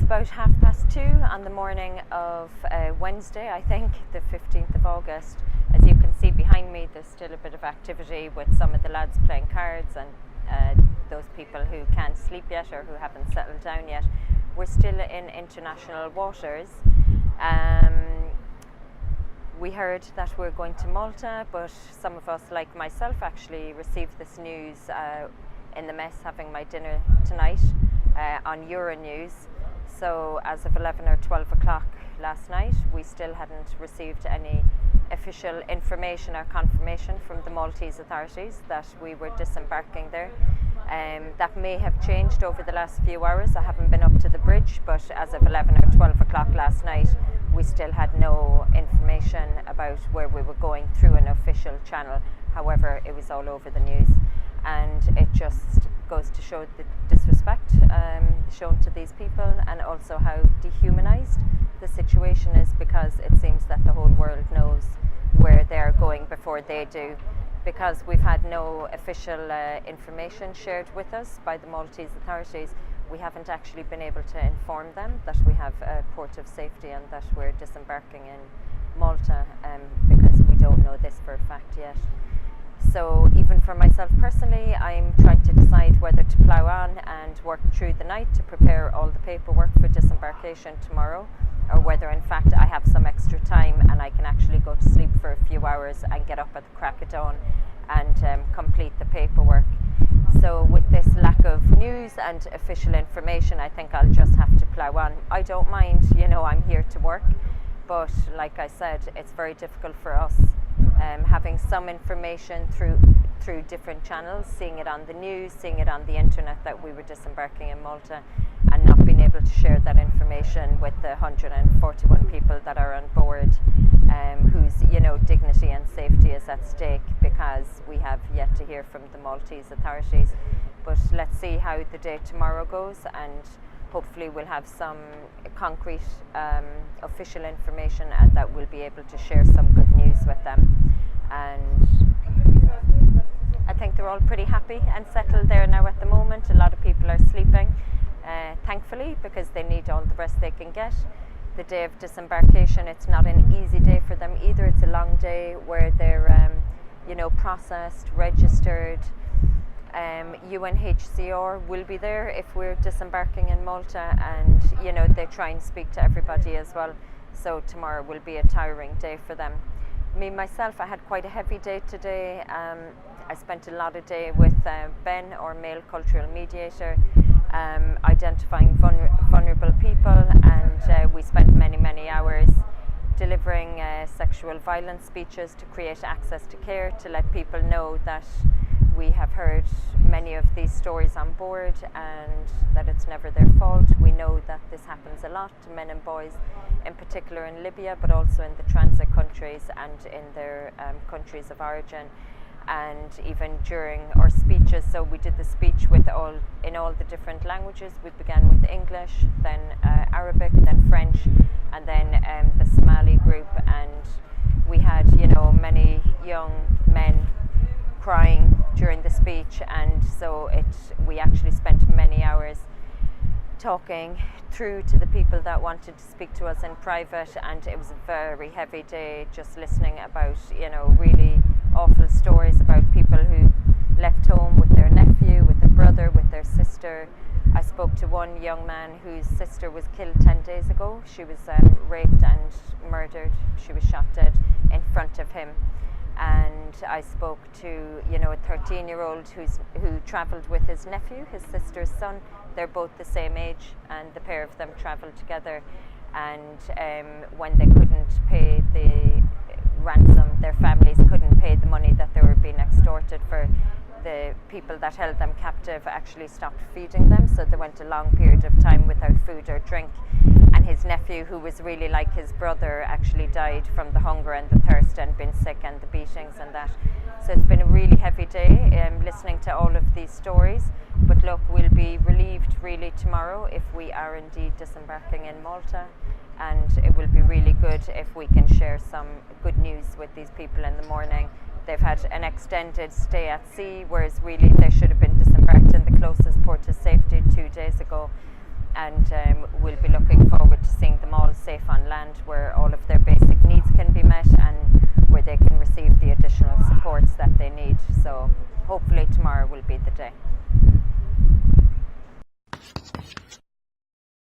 about 2:30 on the morning of Wednesday, I think, the 15th of August. As you can see behind me, there's still a bit of activity with some of the lads playing cards and those people who can't sleep yet or who haven't settled down yet. We're still in international waters. We heard that we're going to Malta, but some of us, like myself, actually received this news in the mess, having my dinner tonight on Euronews. So as of 11 or 12 o'clock last night, we still hadn't received any official information or confirmation from the Maltese authorities that we were disembarking there. That may have changed over the last few hours. I haven't been up to the bridge, but as of 11 or 12 o'clock last night, we still had no information about where we were going through an official channel. However, it was all over the news, and it just goes to show the disrespect shown to these people, and also how dehumanized the situation is, because it seems that the whole world knows where they're going before they do. Because we've had no official information shared with us by the Maltese authorities, we haven't actually been able to inform them that we have a port of safety and that we're disembarking in Malta, because we don't know this for a fact yet. So even for myself personally, I'm trying to decide whether to plough on and work through the night to prepare all the paperwork for disembarkation tomorrow, or whether in fact I have some extra time and I can actually go to sleep for a few hours and get up at the crack of dawn and complete the paperwork. So with this lack of news and official information, I think I'll just have to plough on. I don't mind, I'm here to work, but like I said, it's very difficult for us having some information through different channels, seeing it on the news, seeing it on the internet that we were disembarking in Malta, and not being able to share that information with the 141 people that are on board, whose dignity and safety is at stake, because we have yet to hear from the Maltese authorities. But let's see how the day tomorrow goes, and hopefully we'll have some concrete official information, and that we'll be able to share some good news with them. And I think they're all pretty happy and settled there now at the moment. A lot of people are sleeping, thankfully, because they need all the rest they can get. The day of disembarkation, it's not an easy day for them either. It's a long day where they're processed, registered. UNHCR will be there if we're disembarking in Malta, and they try and speak to everybody as well. So tomorrow will be a tiring day for them. Me myself, I had quite a heavy day today. I spent a lot of day with Ben, our male cultural mediator, identifying vulnerable people, and we spent many hours delivering sexual violence speeches to create access to care, to let people know that we have heard many of these stories on board and that it's never their fault. We know that this happens a lot to men and boys, in particular in Libya, but also in the transit countries and in their countries of origin. And even during our speeches, so we did the speech in all the different languages. We began with English, then Arabic, then French, and then the Somali group. And we had, many young men crying during the speech, and so we actually spent many hours talking through to the people that wanted to speak to us in private, and it was a very heavy day, just listening about really awful stories about people who left home with their nephew, with their brother, with their sister. I spoke to one young man whose sister was killed 10 days ago. She was raped and murdered. She was shot dead in front of him. And I spoke to a 13-year-old who travelled with his nephew, his sister's son. They're both the same age, and the pair of them travelled together. And when they couldn't pay the ransom, their families couldn't pay the money that they were being extorted for, the people that held them captive actually stopped feeding them, so they went a long period of time without food or drink. And his nephew, who was really like his brother, actually died from the hunger and the thirst and been sick and the beatings and that. So it's been a really heavy day listening to all of these stories. But look, we'll be relieved really tomorrow if we are indeed disembarking in Malta, and it will be really good if we can share some good news with these people in the morning. They've had an extended stay at sea, whereas really they should have been disembarked in the closest port of safety 2 days ago. and we'll be looking forward to seeing them all safe on land, where all of their basic needs can be met and where they can receive the additional supports that they need. So hopefully tomorrow will be the day.